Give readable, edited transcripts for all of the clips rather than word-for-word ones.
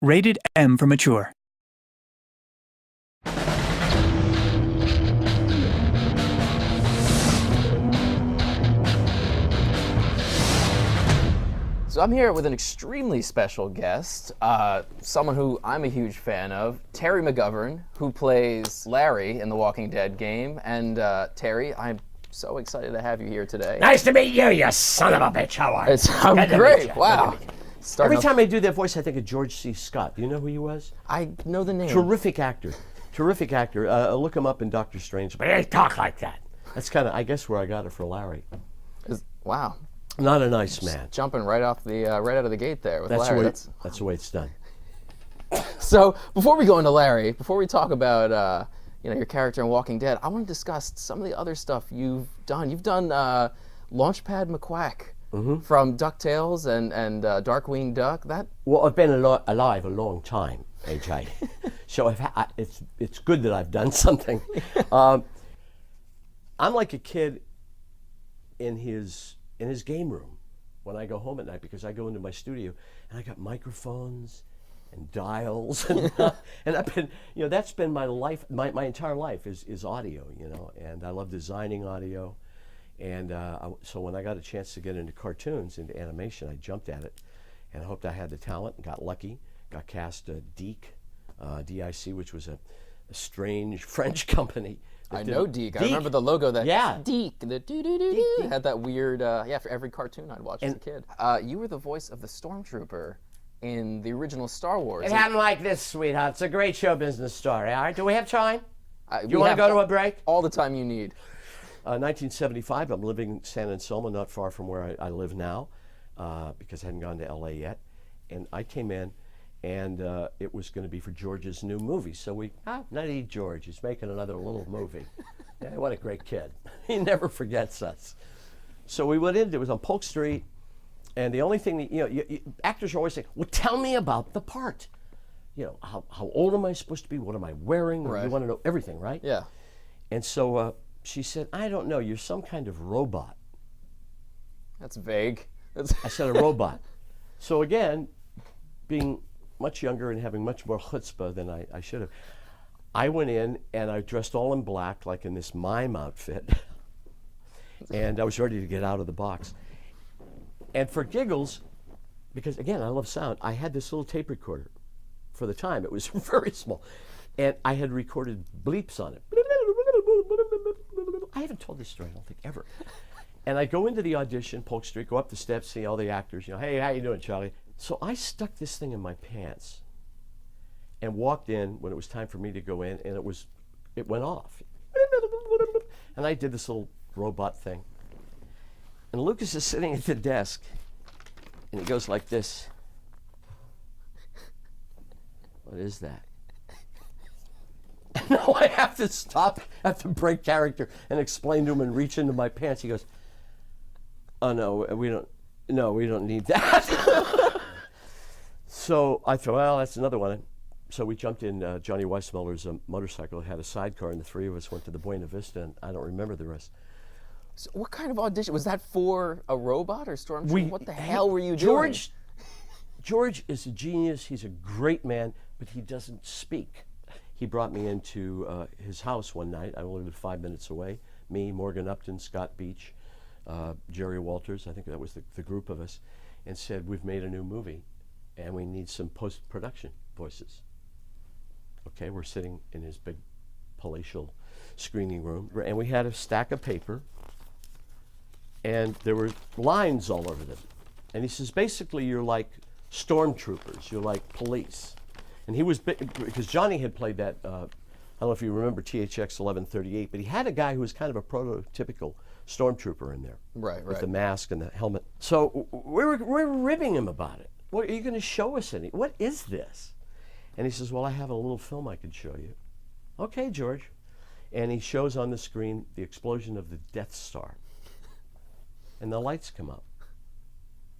Rated M for mature. So I'm here with an extremely special guest, someone who I'm a huge fan of, Terry McGovern, who plays Larry in the Walking Dead game. And Terry, I'm so excited to have you here today. Nice to meet you, you son of a bitch. How are you? I'm Good to great. meet you. Wow. Every time I do that voice, I think of George C. Scott. Do you know who he was? I know the name. Terrific actor. Terrific actor. Look him up in Doctor Strange. But he didn't talk like that. That's kind of, I guess, where I got it for Larry. Wow. Not a nice man. Jumping right off the right out of the gate there with That's Larry. That's the way it's done. So before we go into Larry, before we talk about your character in Walking Dead, I want to discuss some of the other stuff you've done. You've done Launchpad McQuack from DuckTales and Darkwing Duck. Well, I've been alive a long time, AJ. So it's good that I've done something. I'm like a kid in his game room when I go home at night, because I go into my studio and I got microphones and dials and I've been, that's been my life, my entire life is audio, and I love designing audio. And so when I got a chance to get into cartoons, into animation, I jumped at it and I hoped I had the talent and got lucky. Got cast DIC, D-I-C, which was a strange French company. I know DIC. I remember the logo that DIC, the doo-doo-doo-doo, had that weird, for every cartoon I'd watch as a kid. You were the voice of the Stormtrooper in the original Star Wars. It happened like this, sweetheart. It's a great show business story. All right, do we have time? You want to go to a break? All the time you need. 1975, I'm living in San Anselmo, not far from where I live now, because I hadn't gone to LA yet. And I came in, and it was going to be for George's new movie. So not George, he's making another little movie. Yeah, what a great kid. He never forgets us. So we went in, it was on Polk Street, and the only thing that, actors are always saying, well, tell me about the part. How old am I supposed to be? What am I wearing? Right. You want to know everything, right? Yeah. And so she said, I don't know, you're some kind of robot. That's vague. I said, a robot. So again, being much younger and having much more chutzpah than I should have, I went in and I dressed all in black, like in this mime outfit, and I was ready to get out of the box. And for giggles, because again, I love sound, I had this little tape recorder. For the time, it was very small, and I had recorded bleeps on it. I haven't told this story, I don't think, ever. And I go into the audition, Polk Street, go up the steps, see all the actors, hey, how you doing, Charlie? So I stuck this thing in my pants and walked in when it was time for me to go in, and it went off. And I did this little robot thing. And Lucas is sitting at the desk, and he goes like this. What is that? And now I have to stop, I have to break character and explain to him and reach into my pants. He goes, oh no, we don't need that. So I thought, well, that's another one. So we jumped in Johnny Weissmuller's motorcycle. It had a sidecar, and the three of us went to the Buena Vista, and I don't remember the rest. So what kind of audition? Was that for a robot or Stormtrooper? What the hell were you doing? George is a genius. He's a great man, but he doesn't speak. He brought me into his house one night. I only lived 5 minutes away. Me, Morgan Upton, Scott Beach, Jerry Walters, I think that was the group of us, and said, we've made a new movie, and we need some post-production voices. Okay, we're sitting in his big palatial screening room, and we had a stack of paper, and there were lines all over them. And he says, basically, you're like stormtroopers, you're like police. And he was, because Johnny had played that, I don't know if you remember THX 1138, but he had a guy who was kind of a prototypical stormtrooper in there. Right. With the mask and the helmet. So we're ribbing him about it. What, are you going to show us any? What is this? And he says, well, I have a little film I could show you. Okay, George. And he shows on the screen the explosion of the Death Star. And the lights come up.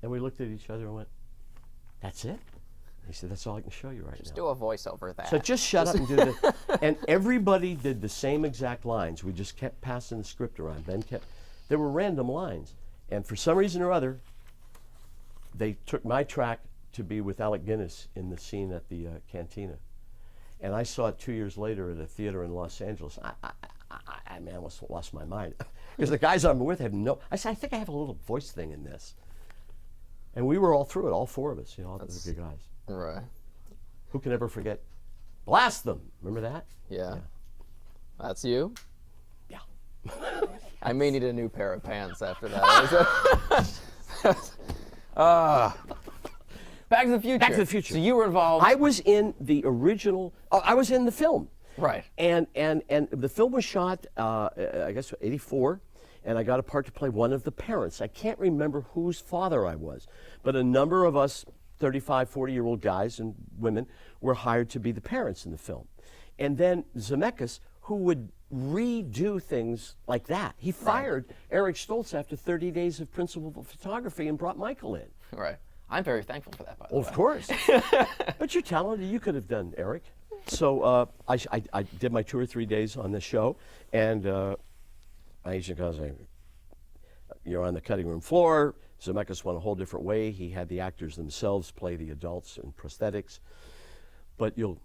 And we looked at each other and went, that's it? He said, that's all I can show you right now. Just do a voiceover of that. So just shut up and do this. And everybody did the same exact lines. We just kept passing the script around. There were random lines. And for some reason or other, they took my track, to be with Alec Guinness in the scene at the cantina. And I saw it 2 years later at a theater in Los Angeles. I mean, I almost lost my mind. Because the guys I'm with have no, I said, I think I have a little voice thing in this. And we were all through it, all four of us, you know, all the good guys. Right. Who can ever forget? Blast Them. Remember that? Yeah. That's you? Yeah. I may need a new pair of pants after that. Back to the Future. Back to the Future. So you were involved. I was in the original, I was in the film. Right. And the film was shot, I guess, 84, and I got a part to play one of the parents. I can't remember whose father I was, but a number of us 35, 40-year-old guys and women were hired to be the parents in the film. And then Zemeckis, who would redo things like that, he fired Eric Stoltz after 30 days of principal photography and brought Michael in. Right. I'm very thankful for that, by the way. Of course. But you're talented. You could have done Eric. So I did my 2 or 3 days on the show, and my agent goes, you're on the cutting room floor. Zemeckis went a whole different way. He had the actors themselves play the adults in prosthetics, but you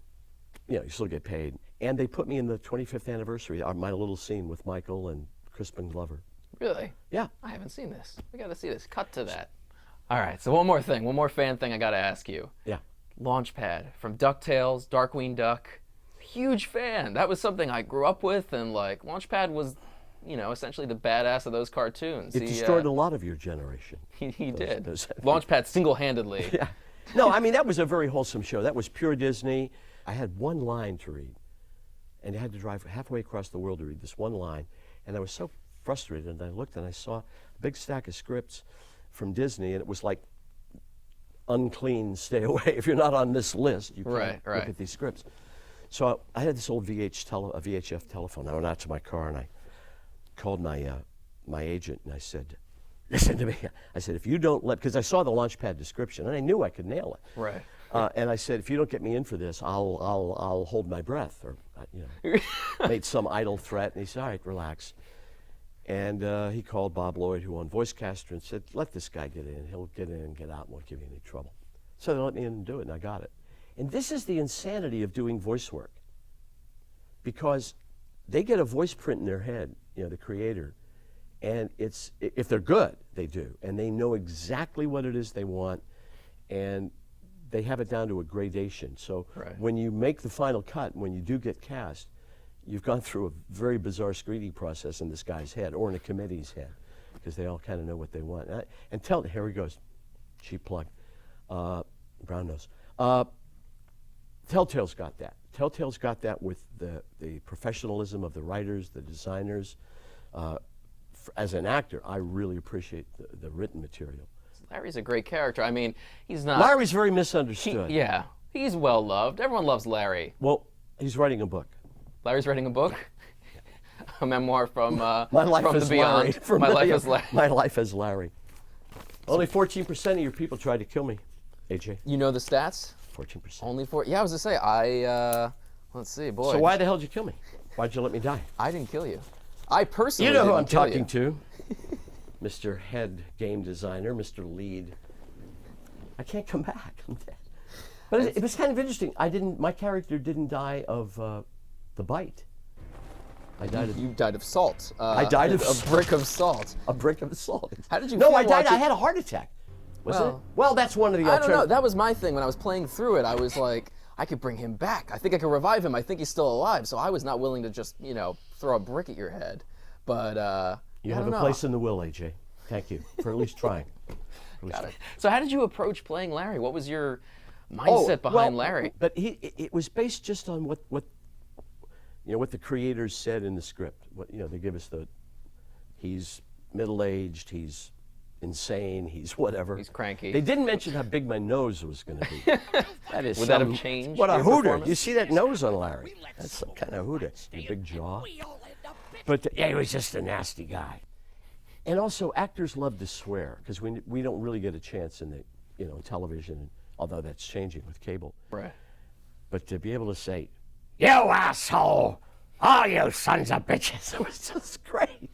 still get paid. And they put me in the 25th anniversary, my little scene with Michael and Crispin Glover. Really? Yeah. I haven't seen this. We got to see this. Cut to that. All right, so one more fan thing I got to ask you. Yeah. Launchpad from DuckTales, Darkwing Duck. Huge fan. That was something I grew up with, and like Launchpad was, essentially the badass of those cartoons. It destroyed a lot of your generation. He did. Launchpad single-handedly. Yeah. No, I mean, that was a very wholesome show. That was pure Disney. I had one line to read, and I had to drive halfway across the world to read this one line, and I was so frustrated, and I looked and I saw a big stack of scripts from Disney, and it was like, unclean, stay away. If you're not on this list, you can't look at these scripts. So I had this old VHF telephone. I went out to my car and I called my agent and I said, listen to me. I said, if you don't because I saw the Launchpad description and I knew I could nail it. Right. And I said, if you don't get me in for this, I'll hold my breath, or made some idle threat. And he said, all right, relax. And he called Bob Lloyd, who owned VoiceCaster, and said, let this guy get in. He'll get in and get out and won't give you any trouble. So they let me in and do it, and I got it. And this is the insanity of doing voice work. Because they get a voice print in their head, the creator, and if they're good, they do. And they know exactly what it is they want, and they have it down to a gradation. So when you make the final cut, when you do get cast, you've gone through a very bizarre screening process in this guy's head, or in a committee's head, because they all kind of know what they want. Here he goes, cheap plug, brown nose. Telltale's got that. Telltale's got that with the professionalism of the writers, the designers. As an actor, I really appreciate the written material. Larry's a great character. I mean, he's not... Larry's very misunderstood. He's well-loved. Everyone loves Larry. Well, he's writing a book. Larry's writing a book? A memoir from My Life from as the beyond. Larry. My Life as Larry. My Life as Larry. Only 14% of your people tried to kill me, AJ. You know the stats? 14%. Only 4. Yeah, I was going to say, let's see, boy. So why the hell did you kill me? Why'd you let me die? I didn't kill you. I personally You know who didn't I'm kill talking you. to. Mr. Head Game Designer, Mr. Lead. I can't come back. I'm dead. But it was kind of interesting. My character didn't die of the bite. You died of salt. I died of a brick of salt. A brick of salt. How did you No, feel I died. watching- I had a heart attack. Was Well- it? Well, that's one of the I don't know. alternatives. That was my thing. When I was playing through it, I was like, I could bring him back. I think I could revive him. I think he's still alive. So I was not willing to just, throw a brick at your head. But You I have don't a know. place in the will, AJ. Thank you for at least trying. Got it. So how did you approach playing Larry? What was your mindset behind Larry? But it was based just on what the creators said in the script. They give us he's middle-aged, he's insane, he's whatever. He's cranky. They didn't mention how big my nose was going to be. That is Would that have changed What a your hooter. performance? You see that nose on Larry? That's some kind of hooter. A big jaw. But he was just a nasty guy. And also, actors love to swear, because we don't really get a chance in television, although that's changing with cable. Right. But to be able to say, "You asshole! Oh, you sons of bitches!" It was just great.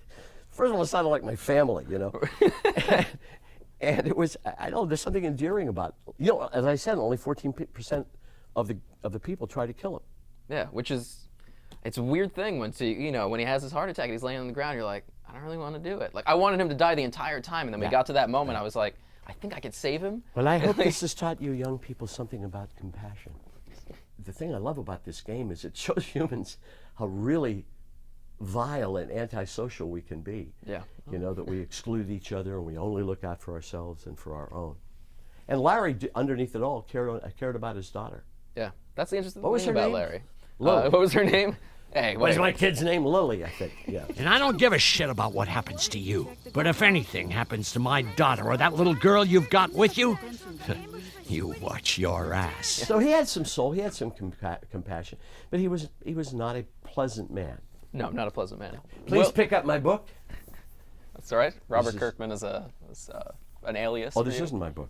First of all, it sounded like my family, And it was, I know, there's something endearing about it. You know, as I said, only 14% of the people try to kill him. Yeah, which is, it's a weird thing when when he has his heart attack and he's laying on the ground, you're like, I don't really want to do it. Like, I wanted him to die the entire time, and then we got to that moment, I was like, I think I could save him. Well, I hope this has taught you young people something about compassion. The thing I love about this game is it shows humans how really vile and antisocial we can be. Yeah. You know, that we exclude each other and we only look out for ourselves and for our own. And Larry, underneath it all, cared about his daughter. Yeah, that's the interesting What was thing her about name? Larry. Lily. What was her name? Hey, What is wait. my kid's name? Lily, I think. Yeah. And I don't give a shit about what happens to you. But if anything happens to my daughter or that little girl you've got with you, you watch your ass. So he had some soul. He had some compassion, but he was not a pleasant man. No, not a pleasant man. Please Well, pick up my book. that's all right. Robert is- Kirkman is an alias. Oh, for this you. isn't my book.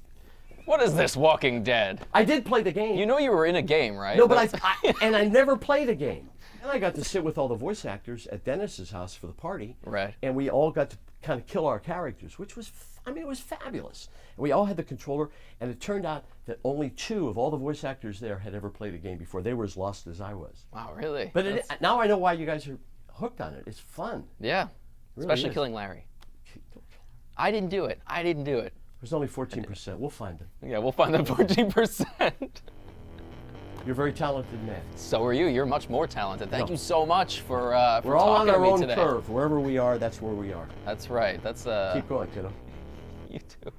What is this Walking Dead? I did play the game. You know you were in a game, right? No, but I never played a game. And I got to sit with all the voice actors at Dennis's house for the party. Right. And we all got to kind of kill our characters, which was, it was fabulous. And we all had the controller, and it turned out that only 2 of all the voice actors there had ever played a game before. They were as lost as I was. Wow, really? But now I know why you guys are hooked on it. It's fun. Yeah, really especially is. killing Larry. I didn't do it. There's only 14%. We'll find it. Yeah, we'll find the 14%. You're a very talented man. So are you. You're much more talented. Thank No. you so much for We're all on talking to our me own today. curve. Wherever we are, that's where we are. That's right. That's Keep going, kiddo. you too.